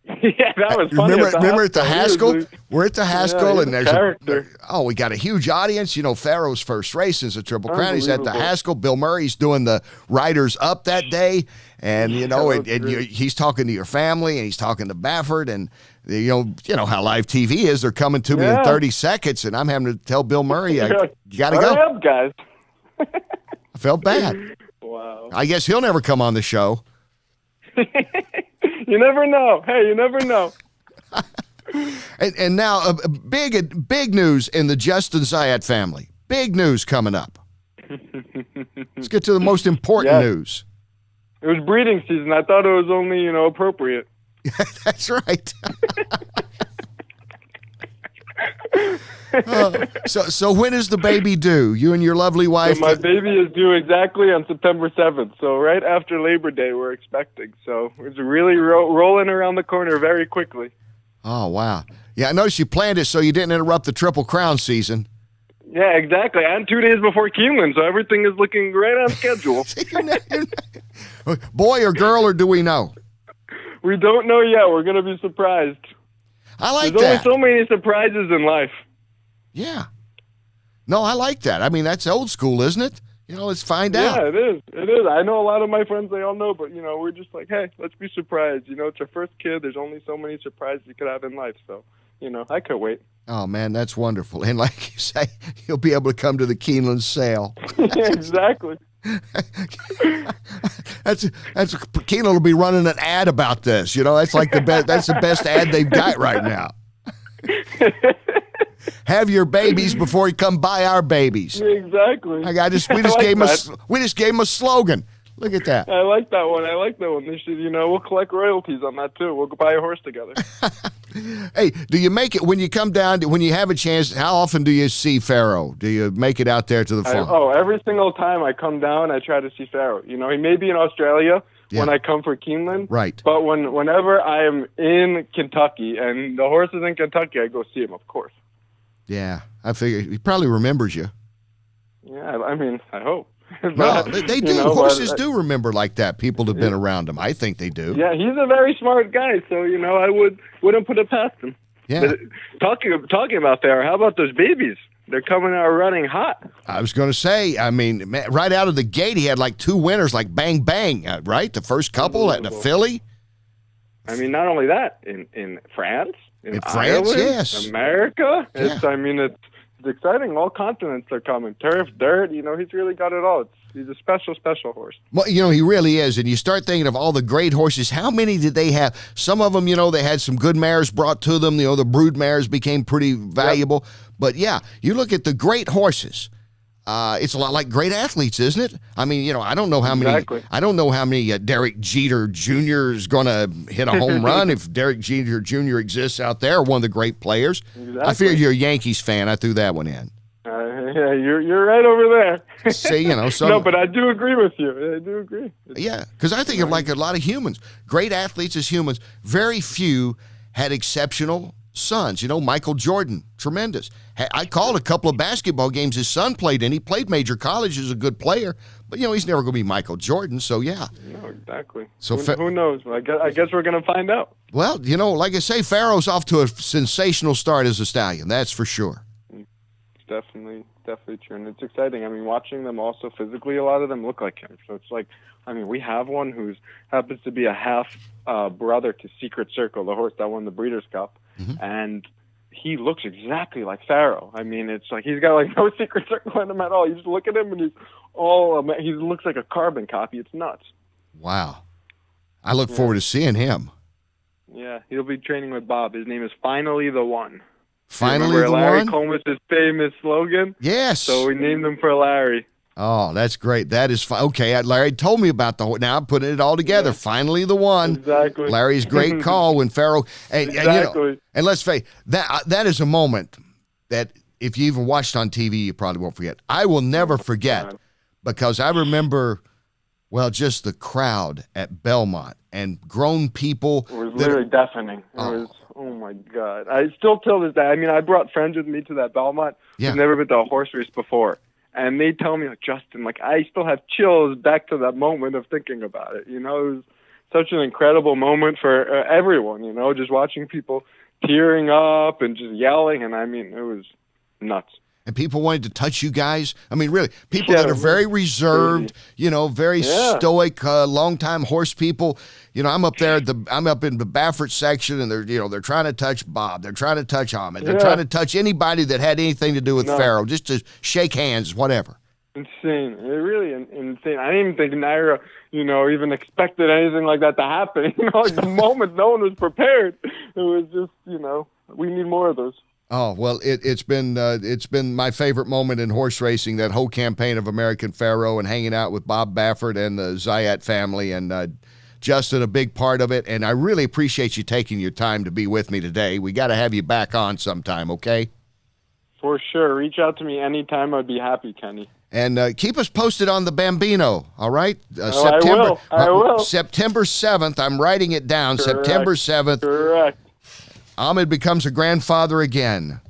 S5: Yeah, that was funny.
S1: Remember at the Haskell? We're at the Haskell, and there's we got a huge audience. You know, Pharoah's first race is a Triple Crown. He's at the Haskell. Bill Murray's doing the Riders Up that day, and you know, he's talking to your family, and he's talking to Baffert, and you know how live TV is. They're coming to me in 30 seconds, and I'm having to tell Bill Murray, you got to go.
S5: Hurry up, guys.
S1: I felt bad.
S5: Wow.
S1: I guess he'll never come on the show.
S5: You never know. Hey, you never know.
S1: and now, big news in the Justin Zayat family. Big news coming up. Let's get to the most important news.
S5: It was breeding season. I thought it was only, you know, appropriate.
S1: That's right. So when is the baby due? You and your lovely wife?
S5: So my baby is due exactly on September 7th. So right after Labor Day, we're expecting. So it's really rolling around the corner very quickly.
S1: Oh, wow. Yeah, I noticed you planned it so you didn't interrupt the Triple Crown season.
S5: Yeah, exactly. And 2 days before Keeneland, so everything is looking right on schedule.
S1: Boy or girl, or do we know?
S5: We don't know yet. We're going to be surprised.
S1: I like
S5: There's
S1: that.
S5: There's only so many surprises in life.
S1: Yeah. No, I like that. I mean, that's old school, isn't it? You know, let's find out.
S5: Yeah, it is. It is. I know a lot of my friends, they all know, but, you know, we're just like, hey, let's be surprised. You know, it's your first kid. There's only so many surprises you could have in life. So, you know, I could wait.
S1: Oh, man, that's wonderful. And like you say, you'll be able to come to the Keeneland sale.
S5: Yeah, exactly.
S1: That's Keeneland will be running an ad about this. You know, that's like the best. That's the best ad they've got right now. Have your babies before you come buy our babies.
S5: Exactly.
S1: We just gave him a slogan. Look at that.
S5: I like that one. They should, you know, we'll collect royalties on that too. We'll go buy a horse together.
S1: Hey, do you make it when you come down? When you have a chance, how often do you see Pharoah? Do you make it out there to the farm?
S5: Every single time I come down, I try to see Pharoah. You know, he may be in Australia when I come for Keeneland.
S1: Right.
S5: But whenever I am in Kentucky and the horse is in Kentucky, I go see him, of course.
S1: Yeah, I figure he probably remembers you.
S5: Yeah, I mean, I hope.
S1: No, they do. Horses do remember like that. People have been around them. I think they do.
S5: Yeah, he's a very smart guy, so, you know, I wouldn't put it past him.
S1: Yeah.
S5: But talking about Pharoah, how about those babies? They're coming out running hot.
S1: I was going to say, I mean, right out of the gate, he had like 2 winners, like bang, bang, right? The first couple at the filly.
S5: I mean, not only that, in France, in
S1: France,
S5: Ireland,
S1: yes.
S5: America.
S1: Yeah.
S5: I mean, it's exciting. All continents are coming. Turf, dirt, you know, he's really got it all. He's a special, special horse.
S1: Well, you know, he really is. And you start thinking of all the great horses. How many did they have? Some of them, you know, they had some good mares brought to them. You know, the brood mares became pretty valuable. Yep. But, yeah, you look at the great horses. It's a lot like great athletes, isn't it? I mean, you know, I don't know how many Derek Jeter Jr. is going to hit a home run if Derek Jeter Jr. exists out there, one of the great players. Exactly. I figured you're a Yankees fan. I threw that one in.
S5: Yeah, you're right over there.
S1: See, you know,
S5: no, but I do agree with you. I do agree.
S1: Yeah, because I think of like a lot of humans, great athletes as humans. Very few had exceptional sons. You know, Michael Jordan, tremendous. I called a couple of basketball games his son played in. He played major college as a good player, but, you know, he's never going to be Michael Jordan, so yeah.
S5: No, exactly.
S1: So
S5: who knows? I guess we're going to find out.
S1: Well, you know, like I say, Pharoah's off to a sensational start as a stallion, that's for sure.
S5: Definitely definitely true, and it's exciting. I mean, watching them also physically, a lot of them look like him. So it's like, I mean, we have one who's happens to be a half brother to Secret Circle, the horse that won the Breeders' Cup, and he looks exactly like Pharoah. I mean, it's like he's got like no Secret Circle in him at all. You just look at him and he looks like a carbon copy. It's nuts.
S1: Wow. I look forward to seeing him.
S5: Yeah, he'll be training with Bob. His name is Finally the One.
S1: Finally the
S5: Larry
S1: one?
S5: Comus' famous slogan?
S1: Yes.
S5: So we named him for Larry.
S1: Oh, that's great. That is fine. Okay, Larry told me about now I'm putting it all together. Yeah. Finally the one.
S5: Exactly.
S1: Larry's great call when Pharoah
S5: exactly.
S1: And let's face that is a moment that if you even watched on TV, you probably won't forget. I will never forget because I remember just the crowd at Belmont and grown people.
S5: It was literally deafening. It was, oh my God. I still till this day, I mean, I brought friends with me to that Belmont who've never been to a horse race before. And they tell me, like, Justin, like, I still have chills back to that moment of thinking about it. You know, it was such an incredible moment for everyone, you know, just watching people tearing up and just yelling. And, I mean, it was nuts.
S1: And people wanted to touch you guys. I mean, really, people that are very reserved, you know, very stoic, longtime horse people. You know, I'm up there. I'm up in the Baffert section, and they're trying to touch Bob. They're trying to touch Ahmed. They're trying to touch anybody that had anything to do with Pharoah, just to shake hands, whatever.
S5: Insane. It really insane. I didn't even think Naira, you know, even expected anything like that to happen. You know, like the moment no one was prepared. It was just, you know, we need more of those.
S1: Oh, well, it's been my favorite moment in horse racing, that whole campaign of American Pharoah and hanging out with Bob Baffert and the Zayat family, and Justin, a big part of it. And I really appreciate you taking your time to be with me today. We got to have you back on sometime, okay?
S5: For sure. Reach out to me anytime. I'd be happy, Kenny.
S1: And keep us posted on the Bambino, all right?
S5: I will.
S1: September 7th, I'm writing it down.
S5: Correct.
S1: September 7th.
S5: Correct.
S1: Ahmed becomes a grandfather again.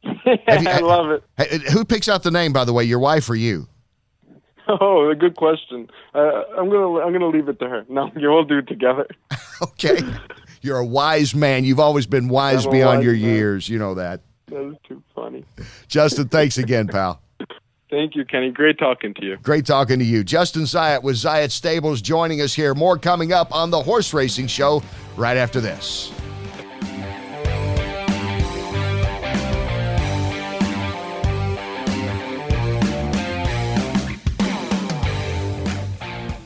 S5: I love it.
S1: Who picks out the name, by the way, your wife or you?
S5: Oh, a good question. I'm gonna leave it to her. No, we'll do it together.
S1: Okay. You're a wise man. You've always been wise beyond your years. You know that.
S5: That is too funny.
S1: Justin, thanks again, pal.
S5: Thank you, Kenny. Great talking to you.
S1: Great talking to you. Justin Zayat with Zayat Stables joining us here. More coming up on the Horse Racing Show right after this.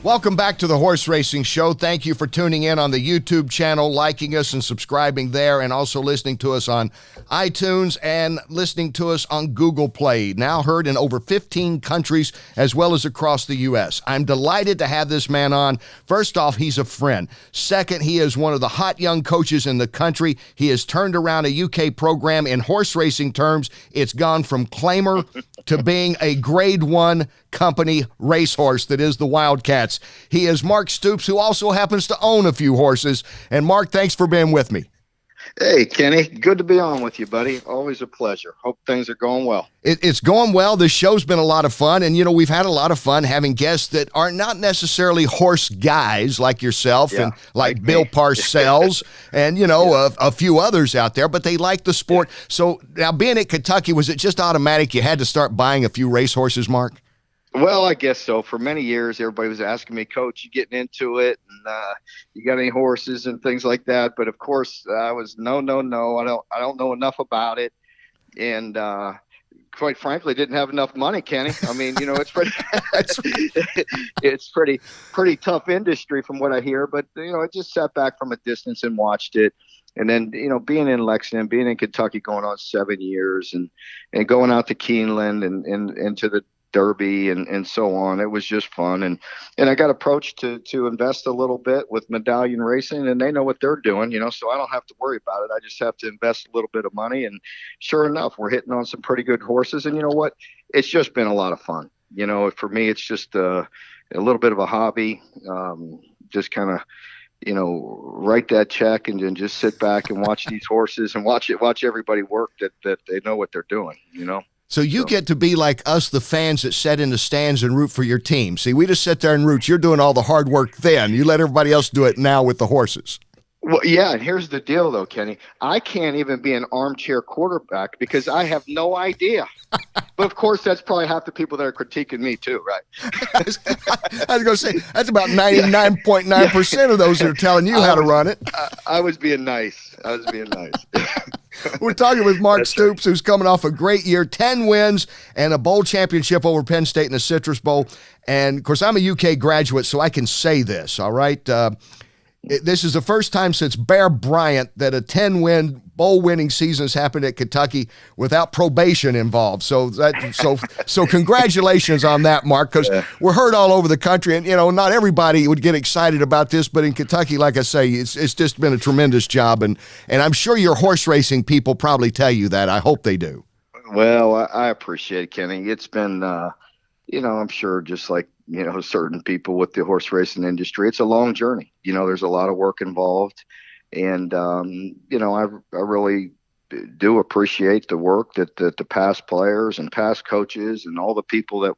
S1: Welcome back to the Horse Racing Show. Thank you for tuning in on the YouTube channel, liking us and subscribing there, and also listening to us on iTunes and listening to us on Google Play. Now heard in over 15 countries as well as across the U.S. I'm delighted to have this man on. First off, he's a friend. Second, he is one of the hot young coaches in the country. He has turned around a UK program in horse racing terms. It's gone from claimer to being a grade 1 company racehorse that is the Wildcats. He is Mark Stoops, who also happens to own a few horses. And Mark, thanks for being with me.
S6: Hey, Kenny. Good to be on with you, buddy. Always a pleasure. Hope things are going well.
S1: It's going well. This show's been a lot of fun. And, you know, we've had a lot of fun having guests that are not necessarily horse guys like yourself and like Bill Parcells and, you know, a few others out there, but they like the sport. So now being at Kentucky, was it just automatic you had to start buying a few racehorses, Mark?
S6: Well, I guess so. For many years, everybody was asking me, Coach, you getting into it? And you got any horses and things like that? But of course, I was no. I don't know enough about it, and quite frankly, didn't have enough money, Kenny. I mean, you know, it's pretty, it's pretty tough industry from what I hear. But you know, I just sat back from a distance and watched it. And then, you know, being in Lexington, being in Kentucky, going on 7 years, and going out to Keeneland and to the Derby and so on. It was just fun. And I got approached to invest a little bit with Medallion Racing, and they know what they're doing, you know, so I don't have to worry about it. I just have to invest a little bit of money. And sure enough, we're hitting on some pretty good horses. And you know what? It's just been a lot of fun. You know, for me, it's just a little bit of a hobby. Just kind of, you know, write that check and then just sit back and watch these horses and watch everybody work that they know what they're doing, you know.
S1: So you get to be like us, the fans that sit in the stands and root for your team. See, we just sit there and root. You're doing all the hard work then. You let everybody else do it now with the horses.
S6: Well, yeah, and here's the deal, though, Kenny. I can't even be an armchair quarterback because I have no idea. But of course, that's probably half the people that are critiquing me too, right?
S1: I was going to say, that's about 99.9% of those that are telling you how to run it.
S6: I was being nice. I was being nice.
S1: We're talking with Mark
S6: That's
S1: Stoops, who's coming off a great year, 10 wins and a bowl championship over Penn State in the Citrus Bowl. And, of course, I'm a UK graduate, so I can say this, all right? This is the first time since Bear Bryant that a 10-win bowl-winning season has happened at Kentucky without probation involved. So congratulations on that, Mark, because we're heard all over the country, and not everybody would get excited about this, but in Kentucky, like I say, it's just been a tremendous job, and I'm sure your horse racing people probably tell you that. I hope they do.
S6: Well, I appreciate it, Kenny. It's been, I'm sure just like, certain people with the horse racing industry, it's a long journey. There's a lot of work involved. And, I really do appreciate the work that the past players and past coaches and all the people that,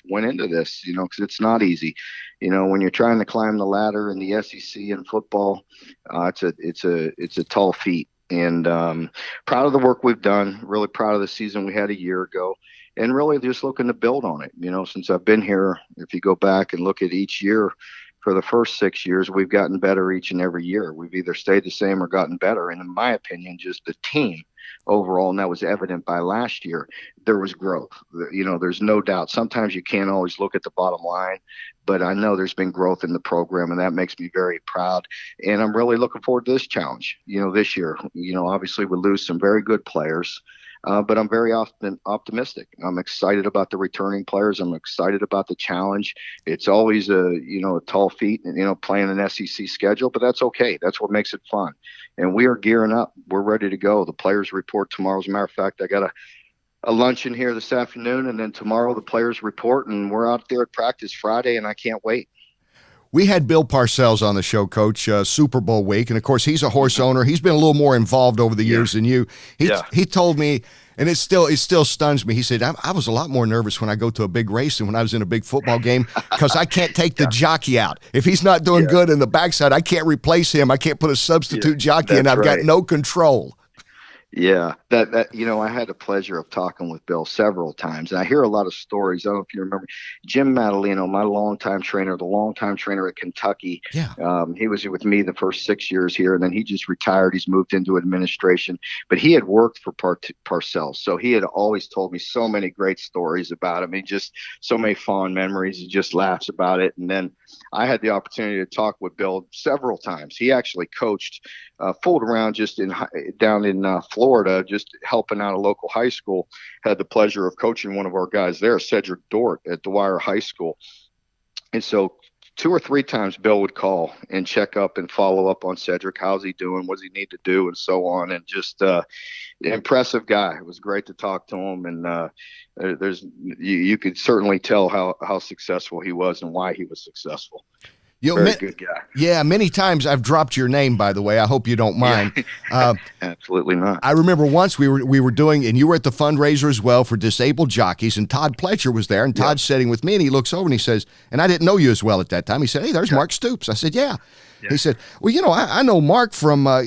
S6: went into this, because it's not easy. When you're trying to climb the ladder in the SEC and football, it's a tall feat. And proud of the work we've done, really proud of the season we had a year ago. And really just looking to build on it. Since I've been here, if you go back and look at each year, for the first 6 years, we've gotten better each and every year. We've either stayed the same or gotten better. And in my opinion, just the team overall, and that was evident by last year, there was growth. There's no doubt. Sometimes you can't always look at the bottom line, but I know there's been growth in the program, and that makes me very proud. And I'm really looking forward to this challenge, this year. Obviously we lose some very good players. But I'm very optimistic. I'm excited about the returning players. I'm excited about the challenge. It's always a tall feat, and playing an SEC schedule, but that's okay. That's what makes it fun. And we are gearing up. We're ready to go. The players report tomorrow. As a matter of fact, I got a luncheon here this afternoon, and then tomorrow the players report, and we're out there at practice Friday, and I can't wait.
S1: We had Bill Parcells on the show, Coach, Super Bowl week, and of course he's a horse owner. He's been a little more involved over the years than you. He told me, and it still stuns me. He said, I was a lot more nervous when I go to a big race than when I was in a big football game because I can't take the jockey out. If he's not doing good in the backside, I can't replace him. I can't put a substitute jockey in. I've got no control.
S6: Yeah, that I had the pleasure of talking with Bill several times, and I hear a lot of stories. I don't know if you remember Jim Madalino, my longtime trainer at Kentucky.
S1: Yeah,
S6: he was with me the first 6 years here, and then he just retired. He's moved into administration, but he had worked for Parcells, so he had always told me so many great stories about him. He just so many fond memories. He just laughs about it, and then I had the opportunity to talk with Bill several times. He actually coached, fooled around just down in Florida, just helping out a local high school. Had the pleasure of coaching one of our guys there, Cedric Dort, at Dwyer High School. And so 2 or 3 times Bill would call and check up and follow up on Cedric. How's he doing? What does he need to do? And so on. And just an impressive guy. It was great to talk to him. And you could certainly tell how successful he was and why he was successful. Very good guy.
S1: Yeah, many times I've dropped your name, by the way. I hope you don't mind.
S6: Absolutely not.
S1: I remember once we were doing, and you were at the fundraiser as well for disabled jockeys, and Todd Pletcher was there, and Todd's sitting with me, and he looks over and he says, and I didn't know you as well at that time. He said, "Hey, there's Mark Stoops." I said, "Yeah." He said, "Well, I know Mark from, I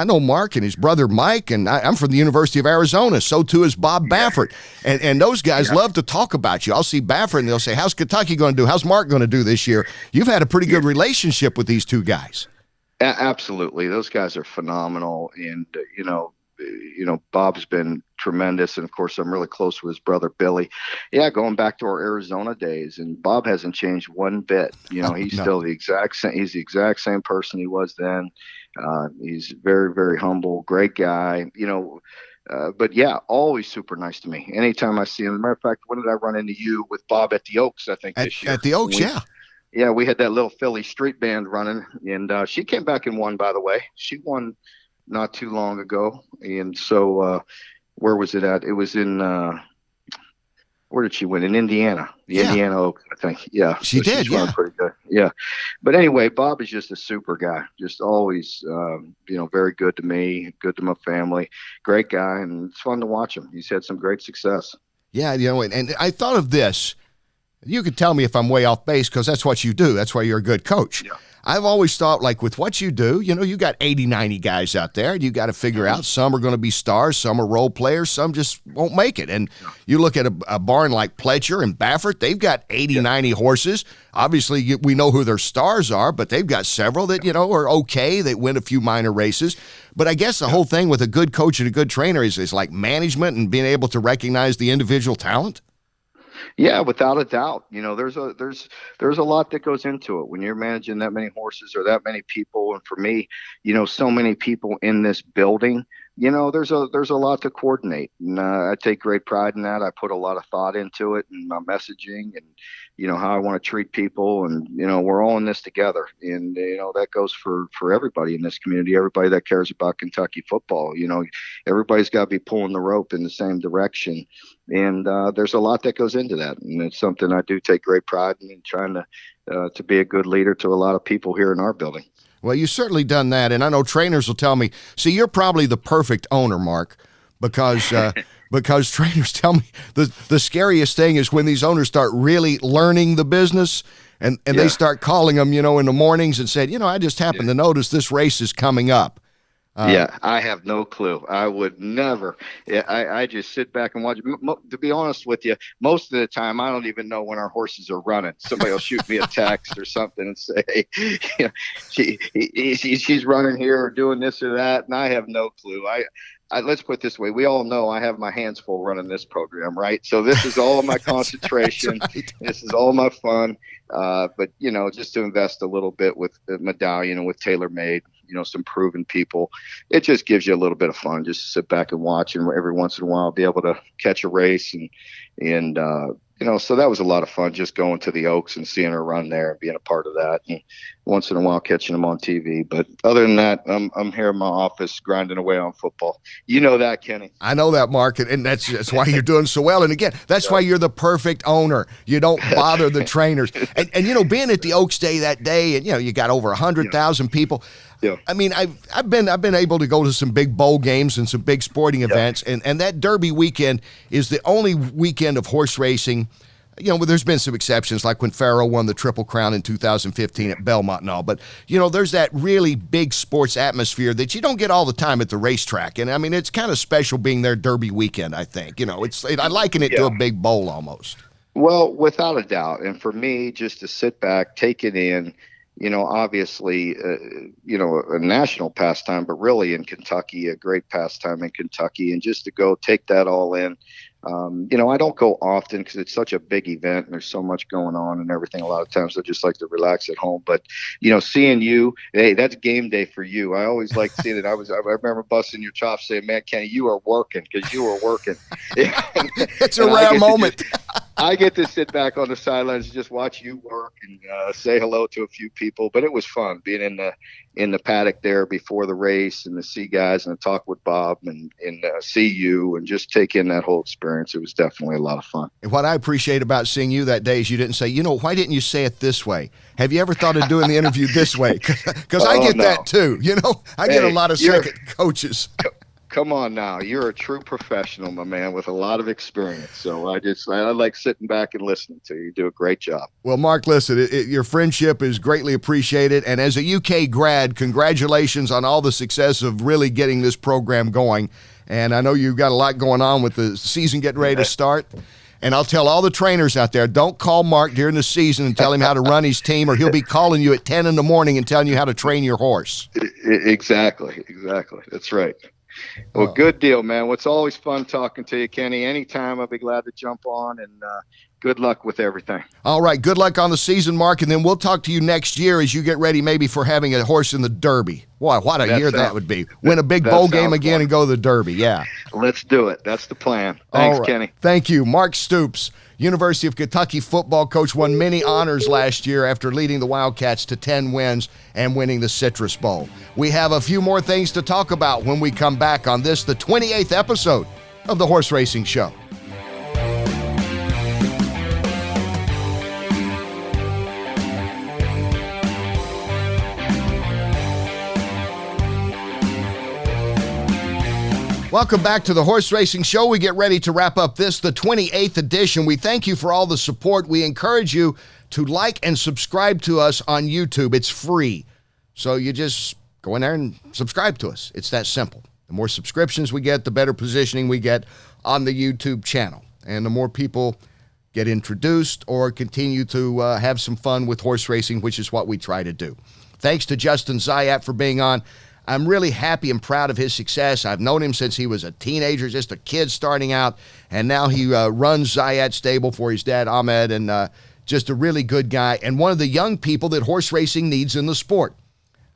S1: know Mark and his brother Mike, and I'm from the University of Arizona. So too is Bob Baffert, and those guys love to talk about you. I'll see Baffert, and they'll say, 'How's Kentucky going to do? How's Mark going to do this year?' You've had a pretty good relationship with these two guys."
S6: Absolutely, those guys are phenomenal, and Bob's been tremendous, and of course I'm really close with his brother Billy. Yeah, going back to our Arizona days, and Bob hasn't changed one bit. He's still the exact same. He's the exact same person he was then. He's very, very humble, great guy. But yeah, always super nice to me. Anytime I see him. As a matter of fact, when did I run into you with Bob at the Oaks? I think this year
S1: at the Oaks, yeah.
S6: Yeah, we had that little Philly street band running, and she came back and won. By the way, she won not too long ago. And so where was it at? It was in where did she win? In Indiana, Indiana Oaks, I think. Yeah,
S1: she did. Yeah,
S6: pretty good. Yeah, but anyway, Bob is just a super guy. Just always, very good to me, good to my family, great guy, and it's fun to watch him. He's had some great success.
S1: Yeah, and I thought of this. you could tell me if I'm way off base because that's what you do. That's why you're a good coach.
S6: Yeah.
S1: I've always thought, like, with what you do, you got 80, 90 guys out there. You got to figure out some are going to be stars, some are role players, some just won't make it. And you look at a barn like Pletcher and Baffert, they've got 80, 90 horses. Obviously, we know who their stars are, but they've got several that, are okay. They win a few minor races. But I guess the whole thing with a good coach and a good trainer is like management and being able to recognize the individual talent.
S6: Yeah, without a doubt. There's a lot that goes into it when you're managing that many horses or that many people. And for me, so many people in this building, there's a lot to coordinate. And I take great pride in that. I put a lot of thought into it and my messaging and, how I want to treat people. And, we're all in this together. And, that goes for everybody in this community, everybody that cares about Kentucky football. Everybody's got to be pulling the rope in the same direction. And there's a lot that goes into that. And it's something I do take great pride in, trying to be a good leader to a lot of people here in our building.
S1: Well, you've certainly done that, and I know trainers will tell me, see, you're probably the perfect owner, Mark, because because trainers tell me the scariest thing is when these owners start really learning the business and they start calling them, in the mornings and said, I just happened to notice this race is coming up.
S6: I have no clue. I would never. I just sit back and watch. To be honest with you, most of the time I don't even know when our horses are running. Somebody will shoot me a text or something and say, she's running here or doing this or that, and I have no clue. Let's put it this way. We all know I have my hands full running this program, right? So this is all of my concentration.
S1: Right.
S6: This is all my fun. But, just to invest a little bit with the medallion and with TaylorMade, some proven people, it just gives you a little bit of fun just to sit back and watch and every once in a while be able to catch a race. And so that was a lot of fun just going to the Oaks and seeing her run there and being a part of that. And once in a while catching them on TV. But other than that, I'm here in my office grinding away on football. You know that, Kenny.
S1: I know that, Mark, and that's why you're doing so well. And again, that's why you're the perfect owner. You don't bother the trainers. And being at the Oaks Day that day, and you got over 100,000 people.
S6: Yeah.
S1: I mean, I've been able to go to some big bowl games and some big sporting events, and that Derby weekend is the only weekend of horse racing. There's been some exceptions, like when Pharoah won the Triple Crown in 2015 at Belmont and all. But, there's that really big sports atmosphere that you don't get all the time at the racetrack. And, I mean, it's kind of special being there Derby weekend, I think. I liken it to a big bowl almost.
S6: Well, without a doubt. And for me, just to sit back, take it in, obviously, a national pastime, but really in Kentucky, a great pastime in Kentucky. And just to go take that all in. I don't go often because it's such a big event and there's so much going on and everything. A lot of times I just like to relax at home. But, seeing you, hey, that's game day for you. I always like seeing it. I remember busting your chops saying, man, Kenny, you are working because you are working.
S1: It's a rare moment.
S6: I get to sit back on the sidelines and just watch you work and say hello to a few people. But it was fun being in the paddock there before the race and to see guys and to talk with Bob and see you and just take in that whole experience. It was definitely a lot of fun.
S1: And what I appreciate about seeing you that day is you didn't say, why didn't you say it this way? Have you ever thought of doing the interview this way? Because I get that too. I get a lot of second coaches.
S6: Come on now. You're a true professional, my man, with a lot of experience. So I like sitting back and listening to you. You do a great job.
S1: Well, Mark, listen, your friendship is greatly appreciated. And as a UK grad, congratulations on all the success of really getting this program going. And I know you've got a lot going on with the season getting ready to start. And I'll tell all the trainers out there, don't call Mark during the season and tell him how to run his team, or he'll be calling you at 10 in the morning and telling you how to train your horse.
S6: Exactly. That's right. Well, good deal, man. Well, it's always fun talking to you, Kenny. Anytime, I'll be glad to jump on, and good luck with everything.
S1: All right, good luck on the season, Mark, and then we'll talk to you next year as you get ready maybe for having a horse in the Derby. Boy, what a year that would be. Win a big bowl game again and go to the Derby, yeah.
S6: Let's do it. That's the plan. Thanks, Kenny.
S1: Thank you. Mark Stoops, University of Kentucky football coach, won many honors last year after leading the Wildcats to 10 wins and winning the Citrus Bowl. We have a few more things to talk about when we come back on this, the 28th episode of the Horse Racing Show. Welcome back to the Horse Racing Show. We get ready to wrap up this, the 28th edition. We thank you for all the support. We encourage you to like and subscribe to us on YouTube. It's free. So you just go in there and subscribe to us. It's that simple. The more subscriptions we get, the better positioning we get on the YouTube channel. And the more people get introduced or continue to have some fun with horse racing, which is what we try to do. Thanks to Justin Zayat for being on. I'm really happy and proud of his success. I've known him since he was a teenager, just a kid starting out, and now he runs Zayat Stable for his dad, Ahmed, and just a really good guy and one of the young people that horse racing needs in the sport.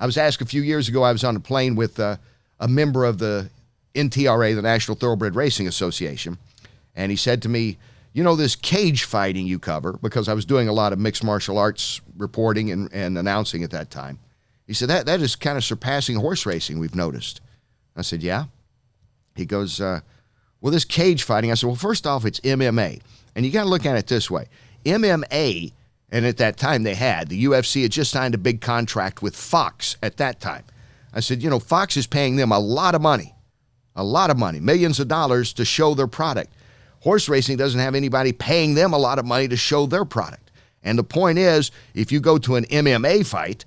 S1: I was asked a few years ago, I was on a plane with a member of the NTRA, the National Thoroughbred Racing Association, and he said to me, you know, this cage fighting you cover, because I was doing a lot of mixed martial arts reporting and announcing at that time. He said, that is kind of surpassing horse racing, we've noticed. I said, yeah? He goes, well, this cage fighting, I said, well, first off, it's MMA. And you got to look at it this way. MMA, and at that time the UFC had just signed a big contract with Fox at that time. I said, you know, Fox is paying them a lot of money, millions of dollars to show their product. Horse racing doesn't have anybody paying them a lot of money to show their product. And the point is, if you go to an MMA fight,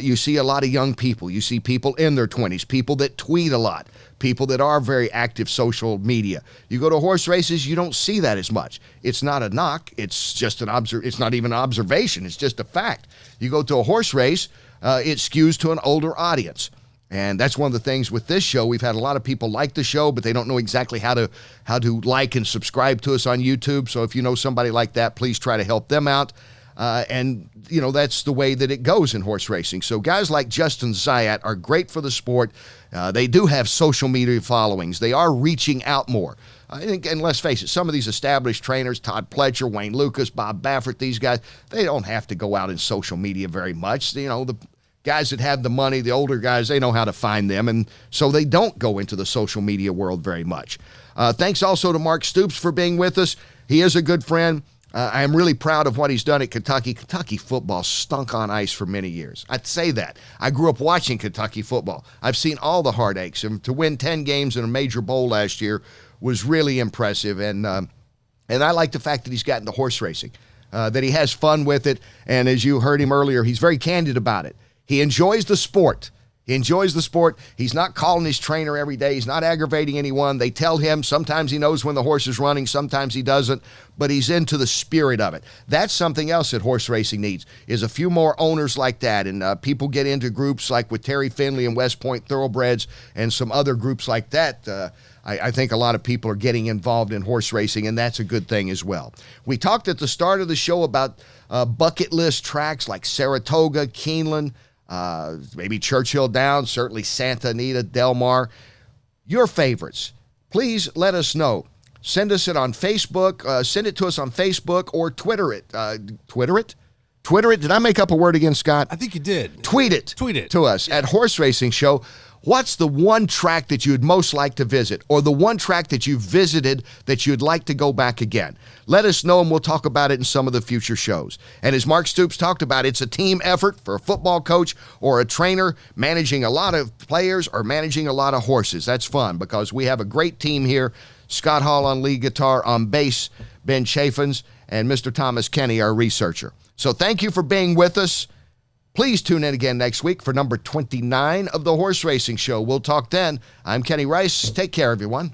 S1: you see a lot of young people. You see people in their 20s, people that tweet a lot, people that are very active social media. You go to horse races, you don't see that as much. It's not a knock. It's just it's not even an observation. It's just a fact. You go to a horse race, it skews to an older audience. And that's one of the things with this show. We've had a lot of people like the show, but they don't know exactly how to like and subscribe to us on YouTube. So if you know somebody like that, please try to help them out. And, you know, that's the way that it goes in horse racing. So guys like Justin Zayat are great for the sport. They do have social media followings. They are reaching out more. And let's face it, some of these established trainers, Todd Pletcher, Wayne Lucas, Bob Baffert, these guys, they don't have to go out in social media very much. You know, the guys that have the money, the older guys, they know how to find them. And so they don't go into the social media world very much. Thanks also to Mark Stoops for being with us. He is a good friend. I am really proud of what he's done at Kentucky. Kentucky football stunk on ice for many years. I'd say that. I grew up watching Kentucky football. I've seen all the heartaches. And to win 10 games in a major bowl last year was really impressive. And I like the fact that he's gotten to horse racing, that he has fun with it. And as you heard him earlier, he's very candid about it. He enjoys the sport. He enjoys the sport. He's not calling his trainer every day. He's not aggravating anyone. They tell him sometimes he knows when the horse is running, sometimes he doesn't, but he's into the spirit of it. That's something else that horse racing needs, is a few more owners like that. And people get into groups like with Terry Finley and West Point Thoroughbreds and some other groups like that. I think a lot of people are getting involved in horse racing, and that's a good thing as well. We talked at the start of the show about bucket list tracks like Saratoga, Keeneland, maybe Churchill Downs, certainly Santa Anita, Del Mar. Your favorites. Please let us know. Send us it on Facebook. Send it to us on Facebook or Twitter it. Twitter it? Twitter it? Did I make up a word again, Scott?
S3: I think you did.
S1: Tweet it to us at Horse Racing Show. What's the one track that you'd most like to visit, or the one track that you visited that you'd like to go back again? Let us know, and we'll talk about it in some of the future shows. And as Mark Stoops talked about, it's a team effort for a football coach or a trainer managing a lot of players or managing a lot of horses. That's fun because we have a great team here. Scott Hall on lead guitar, on bass, Ben Chaffins, and Mr. Thomas Kenny, our researcher. So thank you for being with us. Please tune in again next week for number 29 of the Horse Racing Show. We'll talk then. I'm Kenny Rice. Take care, everyone.